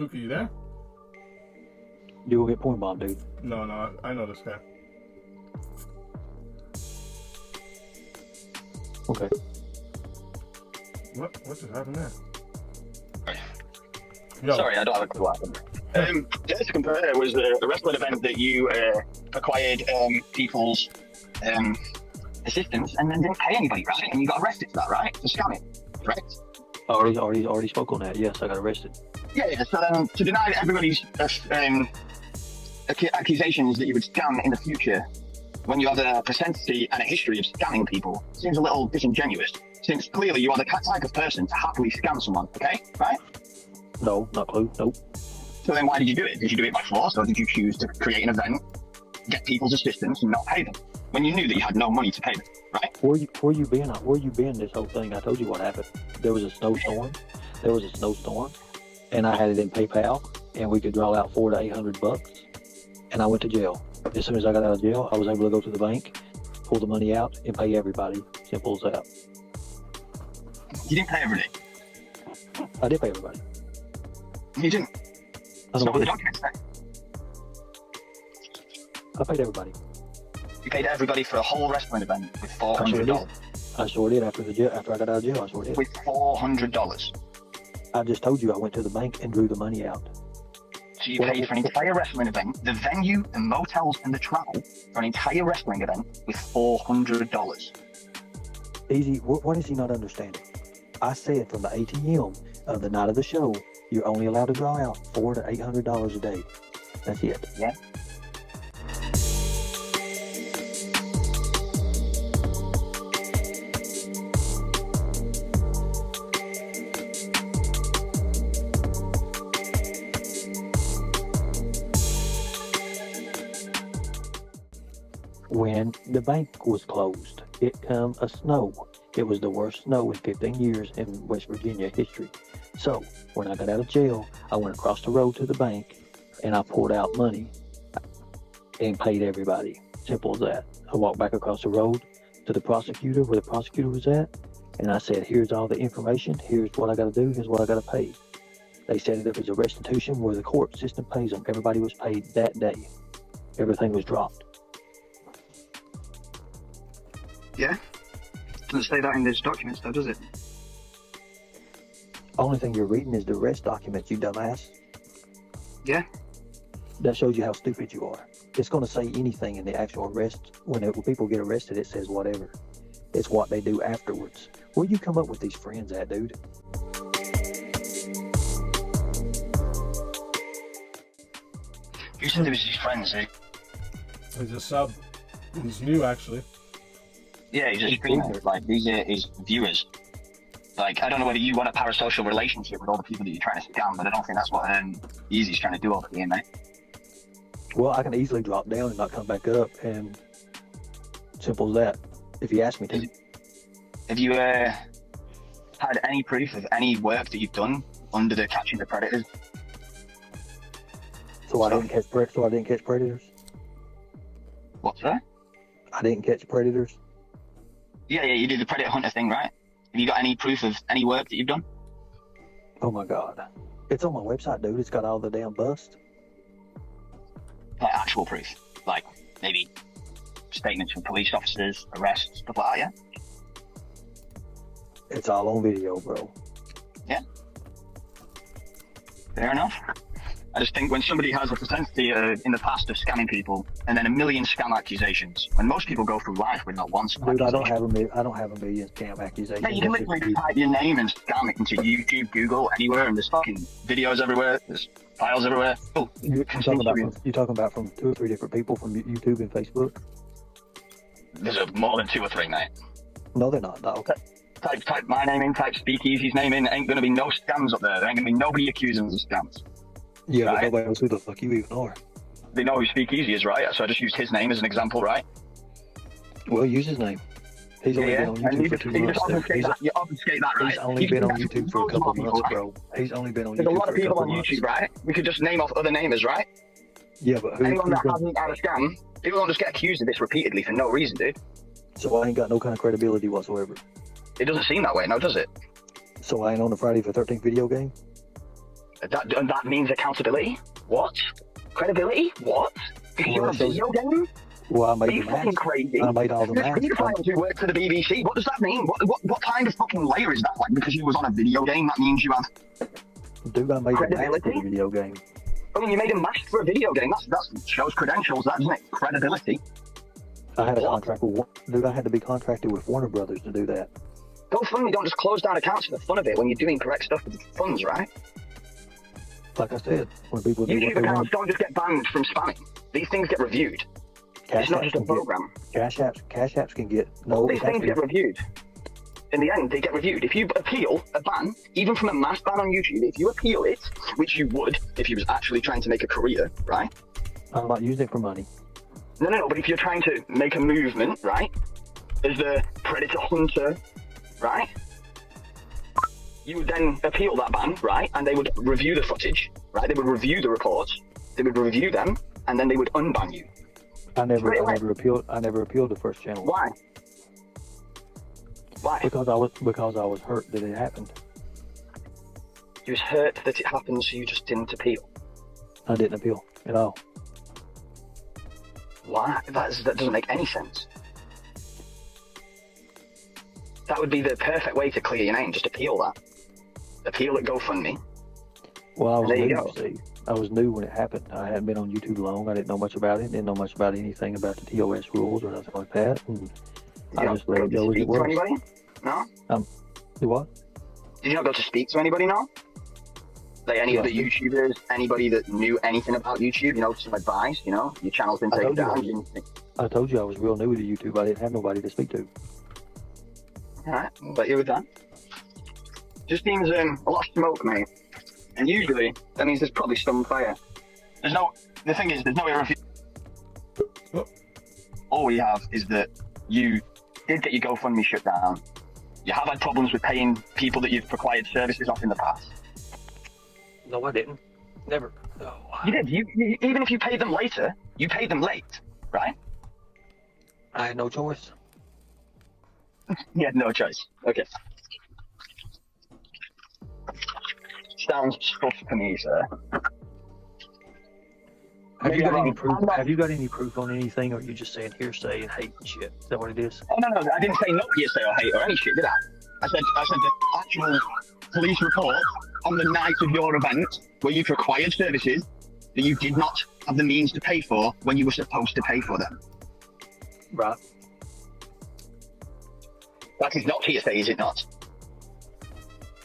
Spooky, you there? You will get point bomb, dude. No, I know this guy. Okay. What just happened there? Sorry, I don't have a clue what happened. Just to compare, it was a wrestling event that you acquired people's assistance and then didn't pay anybody, right? And you got arrested for that, right? For scamming, correct? I already spoke on that. Yes, I got arrested. Yeah, so then to deny everybody's accusations that you would scam in the future when you have a propensity and a history of scamming people seems a little disingenuous, since clearly you are the type of person to happily scam someone, okay? Right? No, not clue. Nope. So then why did you do it? Did you do it by force, or did you choose to create an event, get people's assistance and not pay them when you knew that you had no money to pay them, right? Where you been this whole thing? I told you what happened. There was a snowstorm. And I had it in PayPal, and we could draw out $400 to $800, and I went to jail. As soon as I got out of jail, I was able to go to the bank, pull the money out, and pay everybody. Simple as that. You didn't pay everybody. I did pay everybody. You didn't. I That's not what the did. documents say. I paid everybody. You paid everybody for a whole wrestling event with $400. I sure did after I got out of jail. I sure did. With $400. I just told you I went to the bank and drew the money out. So you paid for an entire wrestling event, the venue, the motels, and the travel for an entire wrestling event with $400. Easy. What is he not understanding? I said from the ATM of the night of the show, you're only allowed to draw out $400 to $800 a day. That's it. Yeah. When the bank was closed, it come a snow. It was the worst snow in 15 years in West Virginia history. So when I got out of jail, I went across the road to the bank and I pulled out money and paid everybody. Simple as that. I walked back across the road to the prosecutor, where the prosecutor was at, and I said, here's all the information, here's what I got to do, here's what I got to pay. They said it was a restitution where the court system pays them. Everybody was paid that day. Everything was dropped. Yeah? Doesn't say that in these documents though, does it? Only thing you're reading is the arrest documents, you dumbass. Yeah? That shows you how stupid you are. It's going to say anything in the actual arrest. When people get arrested, it says whatever. It's what they do afterwards. Where you come up with these friends at, dude? You said it was his friends, eh? He's a sub. He's new, actually. Yeah, he's a streamer. Like, these are his viewers. Like, I don't know whether you want a parasocial relationship with all the people that you're trying to scam, but I don't think that's what Easy's trying to do over here, mate. Well, I can easily drop down and not come back up, and simple as that, if you ask me to. Have you had any proof of any work that you've done under the Catching the Predators? So I didn't catch predators? What's that? I didn't catch predators? Yeah, you did the Predator Hunter thing, right? Have you got any proof of any work that you've done? Oh my God. It's on my website, dude. It's got all the damn busts. Like actual proof? Like maybe statements from police officers, arrests, stuff like that, yeah? It's all on video, bro. Yeah. Fair enough. I just think when somebody has a propensity in the past of scamming people, and then a million scam accusations, when most people go through life with not one scam Dude, I don't accusation. have a million scam accusations. Yeah, you can literally type your name and scam it into YouTube, Google, anywhere, and there's fucking videos everywhere, there's files everywhere. Oh, You're talking about from 2 or 3 different people from YouTube and Facebook? there's more than 2 or 3, mate. No, they're not, dog. Type my name in, type Speakeasy's name in, ain't gonna be no scams up there. There ain't gonna be nobody accusing us of scams. Yeah, Right. but nobody knows who the fuck you even are. They know who Speakeasy is, right? So I just used his name as an example, right? Well, use his name. He's only been on And YouTube for 2 months. you obfuscate that, right? He's only been on YouTube for a couple of months, bro. He's only been on There's a YouTube lot for of a people couple on of months. YouTube, right? We could just name off other namers, right? Yeah, but Anyone that who's hasn't had a scam, people don't just get accused of this repeatedly for no reason, dude. So I ain't got no kind of credibility whatsoever. It doesn't seem that way, no, does it? So I ain't on the Friday the 13th video game? And that means accountability? What? Credibility? What? Because you're a video game? Well, I Are made you the fucking match. crazy? I made all the There's match. pedophiles who work for the BBC. What does that mean? What kind of fucking layer is that? Like, because you was on a video game, that means you have Dude, I made a match for credibility? the video game. I mean, you made a match for a video game. That shows credentials, that doesn't it? Credibility. I had a contract with dude. I had to be contracted with Warner Brothers to do that. GoFundMe don't just close down accounts for the fun of it when you're doing correct stuff with the funds, right? Like I said, when people do what YouTube they accounts want, don't just get banned from spamming. These things get reviewed. It's not just a program. Cash apps can get no. All these things get reviewed. In the end, they get reviewed. If you appeal a ban, even from a mass ban on YouTube, if you appeal it, which you would if you was actually trying to make a career, right? I'm not using it for money. No, but if you're trying to make a movement, right, as the predator hunter, right, you would then appeal that ban, right, and they would review the footage, right, they would review the reports, they would review them, and then they would unban you. I never appealed the first channel. Why? Why? Because I was hurt that it happened. You was hurt that it happened, so you just didn't appeal. I didn't appeal at all. Why? That doesn't make any sense. That would be the perfect way to clear your name, just appeal that. Appeal at GoFundMe. Well, I was there you new, go. see. I was new when it happened. I hadn't been on YouTube long. I didn't know much about it. Didn't know much about anything about the TOS rules or nothing like that. And I just let it go as it Speak to was. anybody? No? Do what? Did you not go to speak to anybody, no? Like any other YouTubers, anybody that knew anything about YouTube, you know, some advice, you know? Your channel's been taken down. I told you I was real new to YouTube. I didn't have nobody to speak to. Alright, but you were done. Just seems a lot of smoke, mate. And usually, that means there's probably some fire. The thing is, there's no irrefutable. All we have is that you did get your GoFundMe shut down. You have had problems with paying people that you've required services off in the past. No, I didn't. Never. No. You did. You even if you paid them later, you paid them late, right? I had no choice. You had no choice. Okay. Sounds stuff to me, sir. Have you got any proof? Have you got any proof on anything, or are you just saying hearsay and hate and shit? Is that what it is? Oh no, I didn't say no hearsay or hate or any shit, did I? I said the actual police report on the night of your event where you've required services that you did not have the means to pay for when you were supposed to pay for them. Right. That is not hearsay, is it not?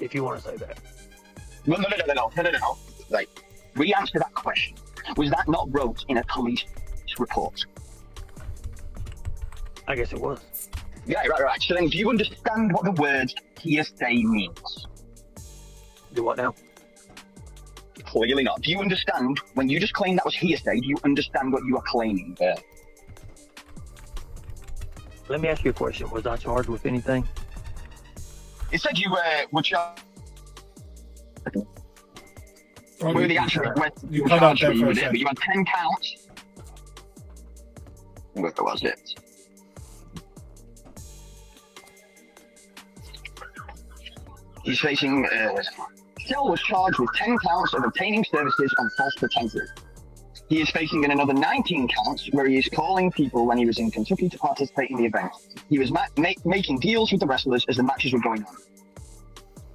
If you want to say that. No. Right. Re-answer that question. Was that not wrote in a police report? I guess it was. Yeah, right. So then do you understand what the word hearsay means? Do what now? Clearly not. Do you understand, when you just claim that was hearsay, do you understand what you are claiming there? Let me ask you a question. Was I charged with anything? It said you were charged. Where the actual you cut out there for a second. But you had 10 counts. Where was it? He's facing. Still was charged with 10 counts of obtaining services on false pretenses. He is facing another 19 counts where he is calling people when he was in Kentucky to participate in the event. He was making deals with the wrestlers as the matches were going on.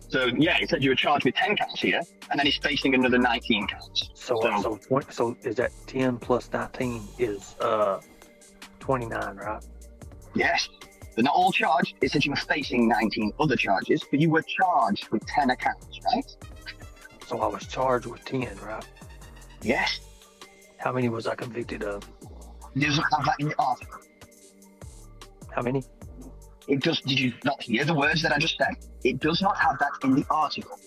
So yeah, it said you were charged with 10 counts here, and then he's facing another 19 counts. So is that 10 plus 19 is 29, right? Yes. They're not all charged. It said you were facing 19 other charges, but you were charged with 10 accounts, right? So I was charged with 10, right? Yes. How many was I convicted of? It doesn't have that in the article. How many? It does. Did you not hear the words that I just said? It does not have that in the article.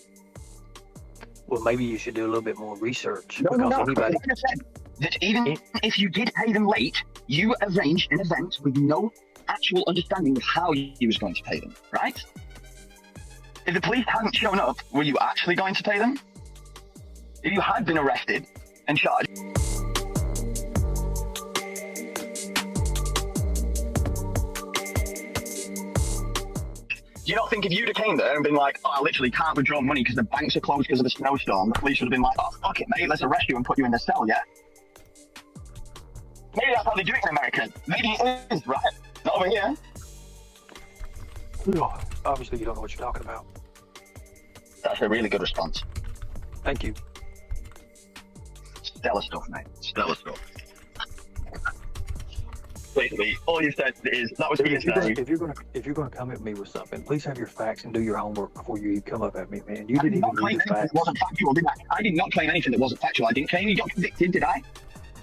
Well, maybe you should do a little bit more research. No. Anybody... Like I said, that even if you did pay them late, you arranged an event with no actual understanding of how you was going to pay them, right? If the police hadn't shown up, were you actually going to pay them? If you had been arrested and charged, you don't think if you'd have came there and been like, oh, I literally can't withdraw money because the banks are closed because of the snowstorm, the police would have been like, oh, fuck it, mate, let's arrest you and put you in the cell, yeah? Maybe that's how they do it in America. Maybe it is, right? Not over here. No, obviously you don't know what you're talking about. That's a really good response. Thank you. Stellar stuff, mate. Stellar stuff. Basically, all you said is that was hearsay. If you're gonna come at me with something, please have your facts and do your homework before you come up at me, man. You didn't even read the facts. It wasn't factual, did I? I did not claim anything that wasn't factual. I didn't claim you got convicted, did I?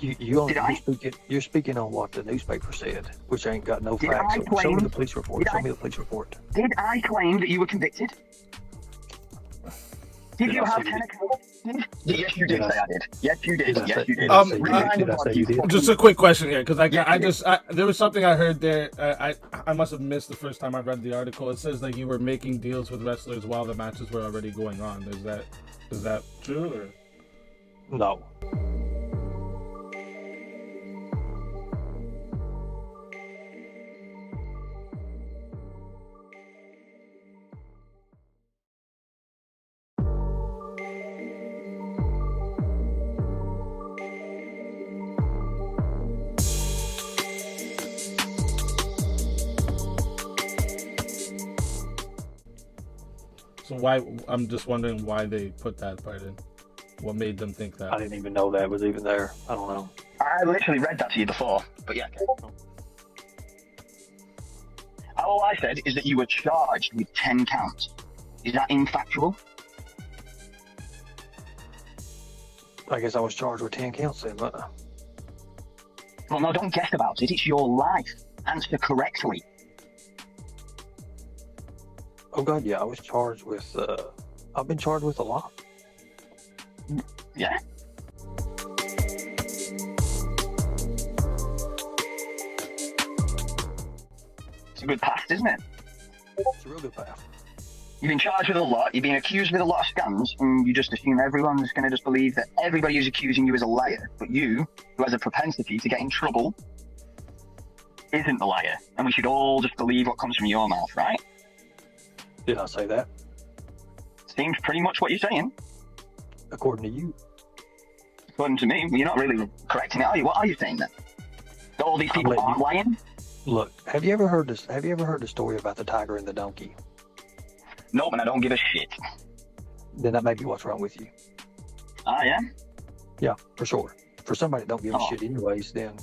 You're speaking on what the newspaper said, which ain't got no facts. So show me the police report. Show me the police report. Did I claim that you were convicted? Did you have 10 accounts? Yes, you did say I did. Yes, you did. Yes, you did. Did I say you did? Just a quick question here, because there was something I heard there. I must have missed the first time I read the article. It says that you were making deals with wrestlers while the matches were already going on. Is that true or no? So why? I'm just wondering why they put that part in. What made them think that? I didn't even know that was even there. I don't know. I literally read that to you before, but yeah. All I said is that you were charged with 10 counts. Is that infactual? I guess I was charged with 10 counts then, but... Well, no, don't guess about it. It's your life. Answer correctly. Oh God, yeah, I was charged with, I've been charged with a lot. Yeah? It's a good past, isn't it? It's a real good path. You've been charged with a lot, you've been accused with a lot of scams, and you just assume everyone's going to just believe that everybody who's accusing you is a liar. But you, who has a propensity to get in trouble, isn't the liar. And we should all just believe what comes from your mouth, right? Did I say that? Seems pretty much what you're saying. According to you. According to me, you're not really correcting it, are you? What are you saying then? That all these people aren't lying? Look, have you ever heard this? Have you ever heard the story about the tiger and the donkey? Nope, and I don't give a shit. Then that may be what's wrong with you. Ah, yeah? Yeah, for sure. For somebody that don't give a shit anyways, then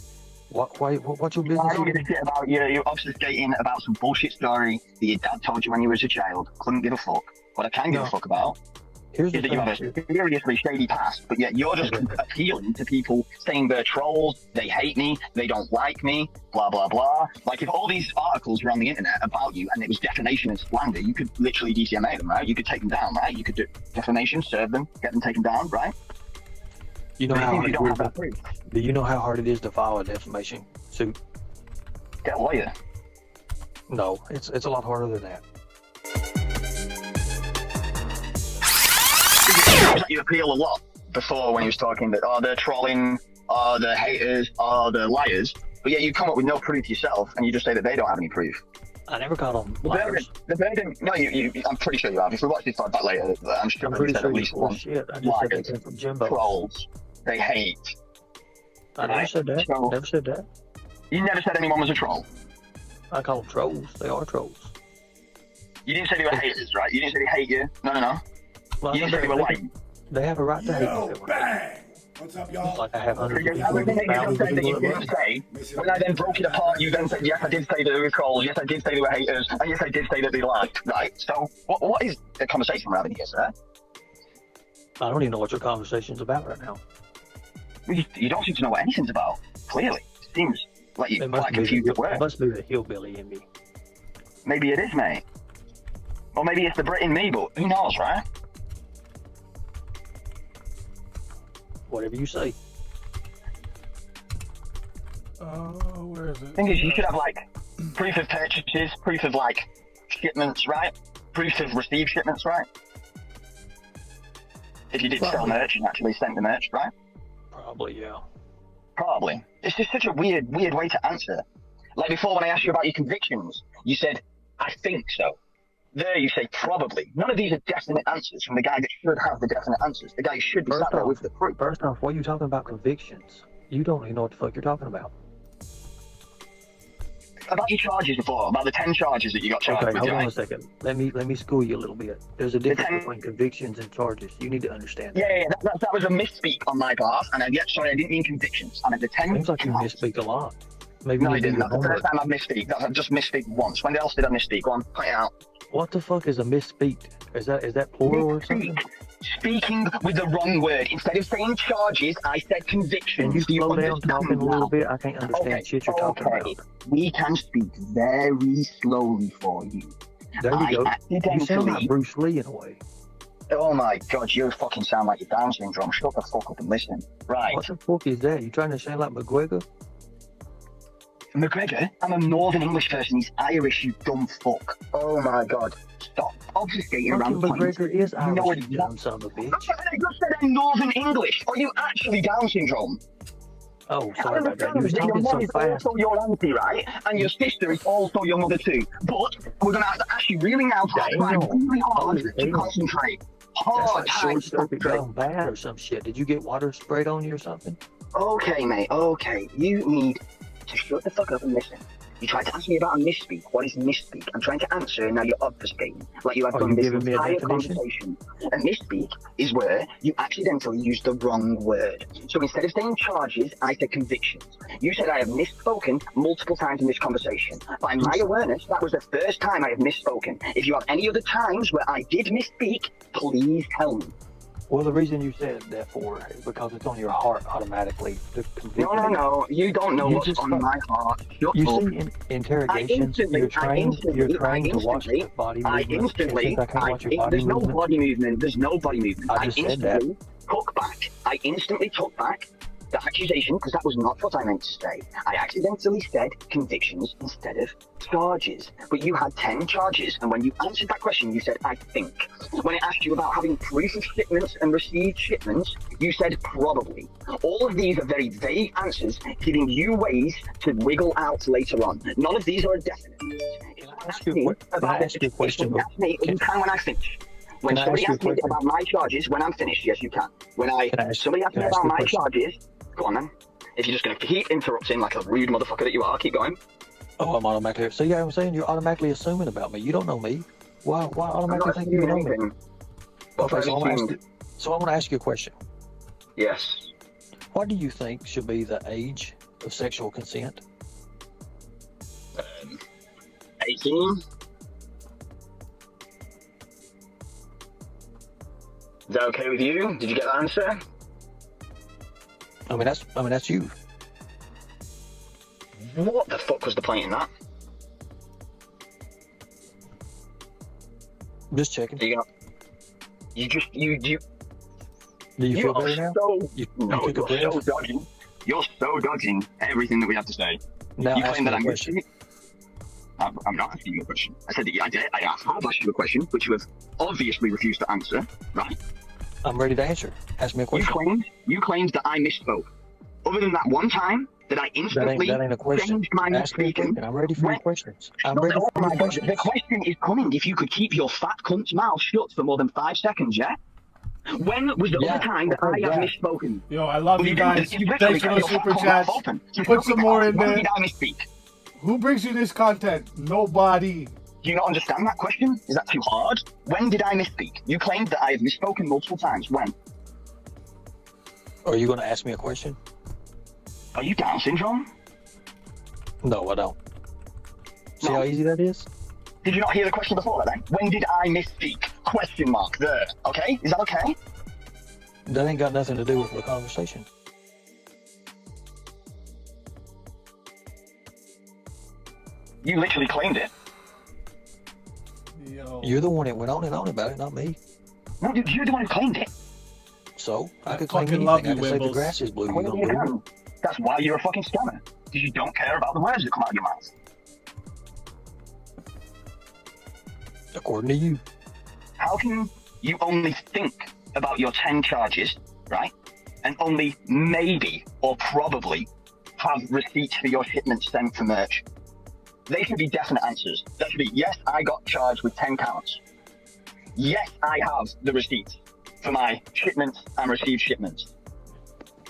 what's your business? I don't give a shit about you. You're obfuscating about some bullshit story that your dad told you when you was a child. Couldn't give a fuck. What I can give a fuck about is that you have a seriously shady past, but yet you're just appealing to people saying they're trolls, they hate me, they don't like me, blah, blah, blah. Like, if all these articles were on the internet about you and it was defamation and slander, you could literally DCMA them, right? You could take them down, right? You could do defamation, serve them, get them taken down, right? You know how hard do you know how hard it is to file a defamation suit? Get a lawyer. No, it's a lot harder than that. You appeal a lot before when you was talking that, oh, they're trolling, oh, they're haters, oh, they're liars. But yet you come up with no proof yourself and you just say that they don't have any proof. I never called them liars. No, I'm pretty sure you have. If we watch this back later, I'm sure you said at least one. Shit, I just said they came from Jimbo. Trolls. They hate. I never said that. So, never said that. You never said anyone was a troll. I call them trolls. They are trolls. You didn't say they were haters, right? You didn't say they hate you. No. Well, you didn't say they were lying. They have a right to hate me. Bang! What's up, y'all? Like I have hundreds of people. When I then broke it apart, you then said, yes, I did say that they were trolls, yes, I did say they were haters, and yes, I did say that they lied, right? So, what is the conversation we're having here, sir? I don't even know what your conversation's about right now. You don't seem to know what anything's about, clearly. It seems like you're quite confused at work. It must be the hillbilly in me. Maybe it is, mate. Or maybe it's the Brit in me, but who knows, right? Whatever you say. Where is it? Thing is, you should have, like, proof of purchases, proof of, like, shipments, right? Proof of received shipments, right? If you did sell merch and actually sent the merch, right? Probably, yeah. Probably. It's just such a weird way to answer. Like before, when I asked you about your convictions, you said, I think so. There you say probably. None of these are definite answers from the guy that should have the definite answers. The guy who should be sat there with the proof. First off, what are you talking about convictions? You don't even know what the fuck you're talking about. About your charges before, about the 10 charges that you got charged Okay, with. hold on Right? a second. Let me school you a little bit. There's a difference between convictions and charges. You need to understand that. Yeah, that was a misspeak on my part, and I didn't mean convictions. I meant the 10. Seems like you misspeak a lot. Maybe No, you I didn't. do That's the first time I've misspeak. I've just misspeak once. When else did I misspeak? Go on, point it out. What the fuck is a misspeak? Is that plural or something? Speaking with the wrong word. Instead of saying charges, I said convictions. Can you Do you slow down understand talking a now? little bit? I can't understand shit you're talking about. We can speak very slowly for you. There we go. You sound Accidentally. like Bruce Lee in a way. Oh my god, you fucking sound like you're Down syndrome. Shut the fuck up and listen. Right. What the fuck is that? You trying to sound like McGregor? McGregor? I'm a Northern English person. He's Irish, you dumb fuck. Oh my god. Stop obfuscating around Fucking the point. McGregor is You know Irish, you what- dumb son of a bitch. I just said I'm Northern English. Are you actually Down syndrome? Oh, I sorry about that. You was understand that your talking mum so is fast. also your auntie, right? And your sister is also your mother too. But we're going to have to ask you really now to try Damn. really hard to Damn. concentrate. That's Hard like time short to circuit concentrate. gone bad or some shit. Did you get water sprayed on you or something? Okay, mate, okay. You need to shut the fuck up and listen. You tried to ask me about a misspeak. What is misspeak? I'm trying to answer and now you're obfuscating. Like you have Are done you this giving me a entire definition? conversation. A misspeak is where you accidentally use the wrong word. So instead of saying charges, I said convictions. You said I have misspoken multiple times in this conversation. By my awareness, that was the first time I have misspoken. If you have any other times where I did misspeak, please tell me. Well, the reason you said that for is because it's on your heart automatically. No. You don't know You what's just on fuck- my heart. Shut You up. see, in interrogations, you're trained to watch the body movements. Since I can't watch your body there's no movement. body movement. There's no body movement. I just said that. I instantly took back the accusation because that was not what I meant to say. I accidentally said convictions instead of charges. But you had 10 charges, and when you answered that question, you said, I think. When it asked you about having proof of shipments and received shipments, you said probably. All of these are very vague answers, giving you ways to wiggle out later on. None of these are definite. Can I ask you a question? You can when I finish. When somebody asks me about my charges, when I'm finished, yes, you can. When somebody asks me about my charges, go on then. If you're just going to keep interrupting like a rude motherfucker that you are, keep going. Oh, I'm automatically. So yeah, I'm saying you're automatically assuming about me. You don't know me. Why automatically think you know me? Okay, so I'm going to ask you a question. Yes. What do you think should be the age of sexual consent? 18. Is that okay with you? Did you get the answer? I mean that's you. What the fuck was the point in that? Just checking. Do you Do you feel better now? You took a breath? so dodging. You're so dodging everything that we have to say. Now You ask claim me that a I'm question. I'm not asking you a question. I said that I have asked you a question, which you have obviously refused to answer, right? I'm ready to answer. Ask me a question. You claimed that I misspoke. Other than that one time that I instantly That ain't a question. changed my Ask me a misspeaking. question. I'm ready for your questions. I'm No, ready oh for my your God, questions. the question is coming. If you could keep your fat cunt's mouth shut for more than 5 seconds, yeah? When was the other time that I have misspoken? Yo, I love Well, you didn't. guys. You literally Thanks for kept the your super fat cunt chats. mouth open. So Put some more in when there. did I misspeak? Who brings you this content? Nobody. Do you not understand that question? Is that too hard? When did I misspeak? You claimed that I have misspoken multiple times. When? Are you going to ask me a question? Are you Down syndrome? No, I don't. See No. how easy that is? Did you not hear the question before that then? When did I misspeak? Question mark there. Okay? Is that okay? That ain't got nothing to do with the conversation. You literally claimed it. Yo. You're the one that went on and on about it, not me. No, dude, you're the one who claimed it. So I I could claim fucking anything. love I you, could say the Wimbles. grass is blue. You Well, don't you believe it? can. That's why you're a fucking scammer. Because you don't care about the words that come out of your mouth. According to you. How can you only think about your 10 charges, right? And only maybe or probably have receipts for your shipments sent for merch? They should be definite answers. That should be, yes, I got charged with 10 counts. Yes, I have the receipts for my shipments and received shipments.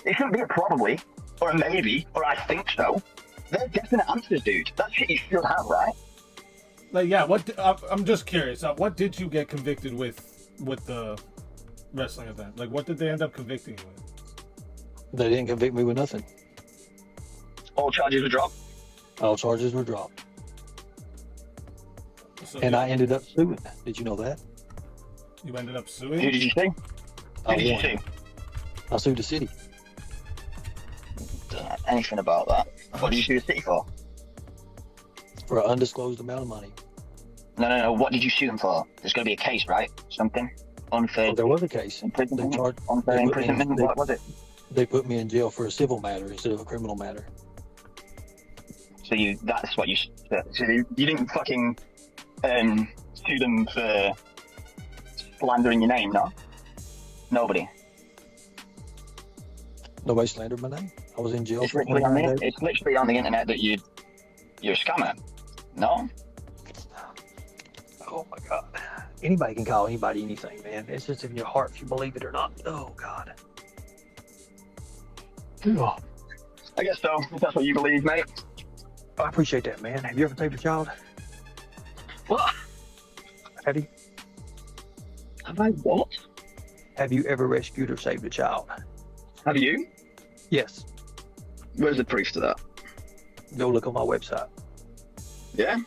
It shouldn't be a probably, or a maybe, or I think so. They're definite answers, dude. That shit you should have, right? Like, yeah, I'm just curious. What did you get convicted with the wrestling event? Like, what did they end up convicting you with? They didn't convict me with nothing. All charges were dropped. All charges were dropped. So And I ended up suing. Did you know that? You ended up Who suing? did you sue? I Who did you won. sue? I sued the city Don't know anything about that. What did you sue the city for? for an undisclosed amount of money. No. What did you sue them for? There's going to be a case, right? Something? Unfair Well, there was a case. imprisonment? They charged- Unfair they put me in- imprisonment? they- What was it? They put me in jail for a civil matter instead of a criminal matter. So that's what you, so you didn't fucking sue them for slandering your name, no? Nobody. Nobody slandered my name. I was in jail It's for literally, 29 days. it's literally on the internet that you're a scammer. No? Oh my God. Anybody can call anybody anything, man. It's just in your heart if you believe it or not. Oh God. Oh, I guess so, if that's what you believe, mate. I appreciate that, man. Have you ever saved a child? What? Have you? Have I what? Have you ever rescued or saved a child? Have you? Yes. Where's the proof to that? Go look on my website. Yeah?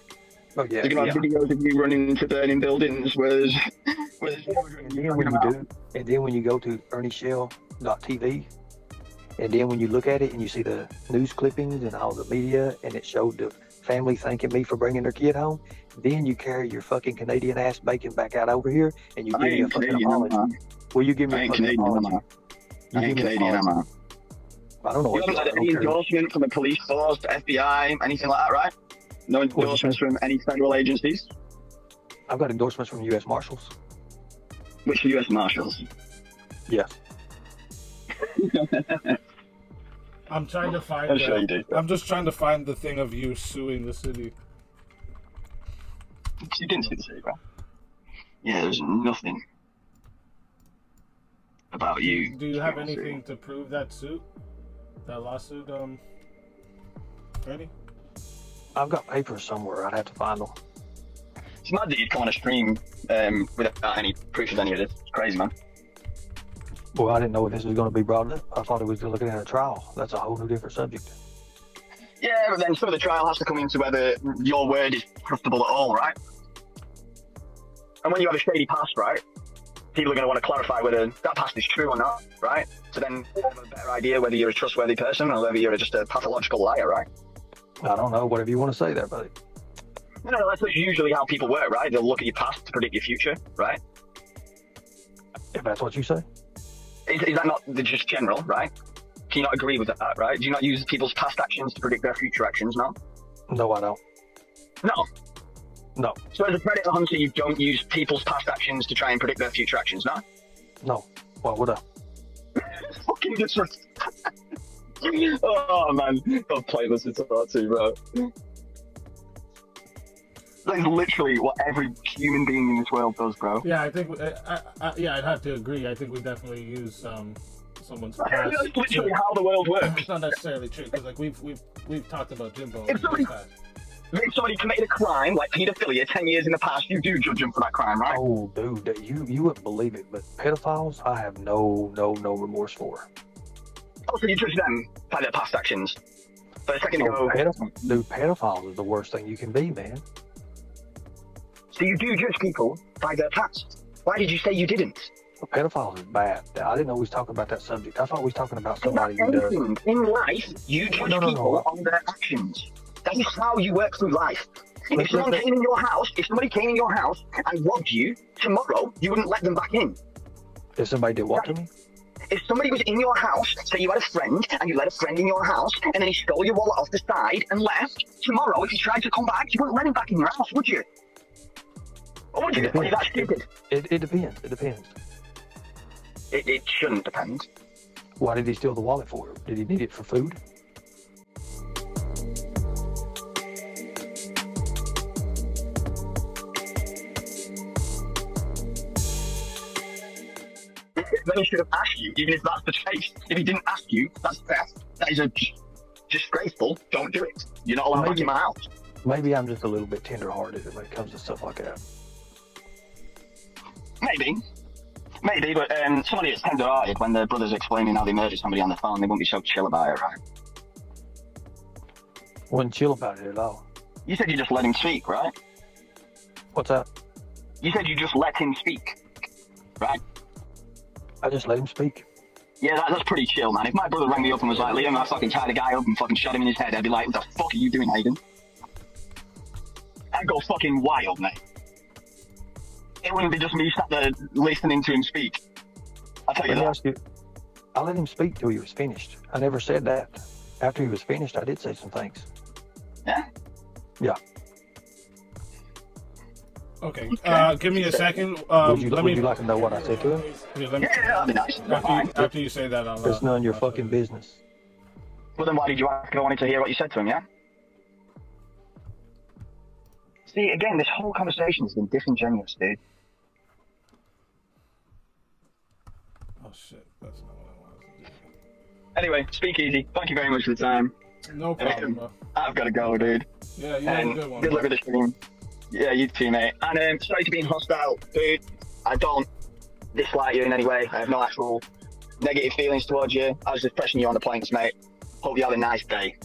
Oh yeah. You're gonna have videos of you running into burning buildings where there's And then when you go to ernieshell.tv, and then when you look at it and you see the news clippings and all the media, and it showed the family thanking me for bringing their kid home, then you carry your fucking Canadian ass bacon back out over here and you give me a fucking apology. Will you give me I a ain't fucking Canadian, apology? am I? I ain't Canadian, am I? I don't know You what haven't had I don't any care. endorsement from the police force, the FBI, anything like that, right? No endorsements from any federal agencies? I've got endorsements from U.S. Marshals. Which US Marshals? Yes. I'm trying to find. I'm sure you do. I'm just trying to find the thing of you suing the city. You didn't see the city, bro. Yeah, there's nothing about you. Do you have anything to prove that suit? That lawsuit, Ready? I've got papers somewhere. I'd have to find them. It's mad that you'd come on a stream without any proof of any of this. It's crazy, man. Well, I didn't know if this was going to be brought up. I thought it was looking at a trial. That's a whole new different subject. Yeah, but then some of the trial has to come into whether your word is trustable at all, right? And when you have a shady past, right, people are going to want to clarify whether that past is true or not, right? So then have a better idea whether you're a trustworthy person or whether you're just a pathological liar, right? I don't know. Whatever you want to say there, buddy. No, that's usually how people work, right? They'll look at your past to predict your future, right? If that's what you say. Is that not just general, right? Can you not agree with that, right? Do you not use people's past actions to predict their future actions, no? No, I don't. No. No. So as a predator hunter, you don't use people's past actions to try and predict their future actions, no? No. Why would I? Fucking disrespect. Oh man, I've played this into that too, bro. That is literally what every human being in this world does, bro. Yeah, I think. Yeah, I'd have to agree. I think we definitely use someone's past. That's literally how the world works. It's not necessarily true because like we've talked about Jimbo. If somebody- If somebody committed a crime like paedophilia 10 years in the past, you do judge them for that crime, right? Oh, dude, you wouldn't believe it, but pedophiles, I have no remorse for. Also, you judge them by their past actions. But a second ago, Pedophiles is the worst thing you can be, man. so you do judge people by their past. Why did you say you didn't? Pedophiles is bad. I didn't know we was talking about that subject. I thought we was talking about somebody who does. Anything in life, you judge No. people on their actions. That is how you work through life. If somebody came in your house and robbed you, tomorrow you wouldn't let them back in. If somebody did what to me? If somebody was in your house, say you had a friend, and you let a friend in your house, and then he stole your wallet off the side and left, tomorrow if he tried to come back, you wouldn't let him back in your house, would you? Or would you? Are you that stupid? It depends. It depends. It shouldn't depend. Why did he steal the wallet for? Did he need it for food? then he should have asked you, even if that's the case. If he didn't ask you, that's theft. That is a disgraceful. Don't do it. You're not allowed back in my house. Maybe I'm just a little bit tender-hearted when it comes to stuff like that. Maybe, but somebody that's tender-hearted, when the brother's explaining how they murdered somebody on the phone, they won't be so chill about it, right? Wasn't chill about it at all. You said you just let him speak, right? What's that? You said you just let him speak, right? I just let him speak. Yeah, that's pretty chill, man. If my brother rang me up and was like, Liam, I fucking tied a guy up and fucking shot him in his head, I'd be like, what the fuck are you doing, Hayden? I'd go fucking wild, mate. It wouldn't be just me sat there listening to him speak. I'll tell you Let me that. ask you, I let him speak till he was finished. I never said that. After he was finished, I did say some things. Yeah? Yeah. Okay. Give me a second. Would you like to know what I said to him? Let me, Yeah, that'd be nice. after you say that, It's none of your fucking business. Well, then why did you ask if I wanted to hear what you said to him, yeah? See, again, this whole conversation has been disingenuous, dude. Oh shit, that's not what I wanted to do. Anyway, speak easy. Thank you very much for the time. No problem, bro. I've got to go, dude. Yeah, you have a good one. Good luck with the stream. Yeah, you too, mate. And sorry to being hostile, dude. I don't dislike you in any way. I have no actual negative feelings towards you. I was just pressing you on the points, mate. Hope you have a nice day.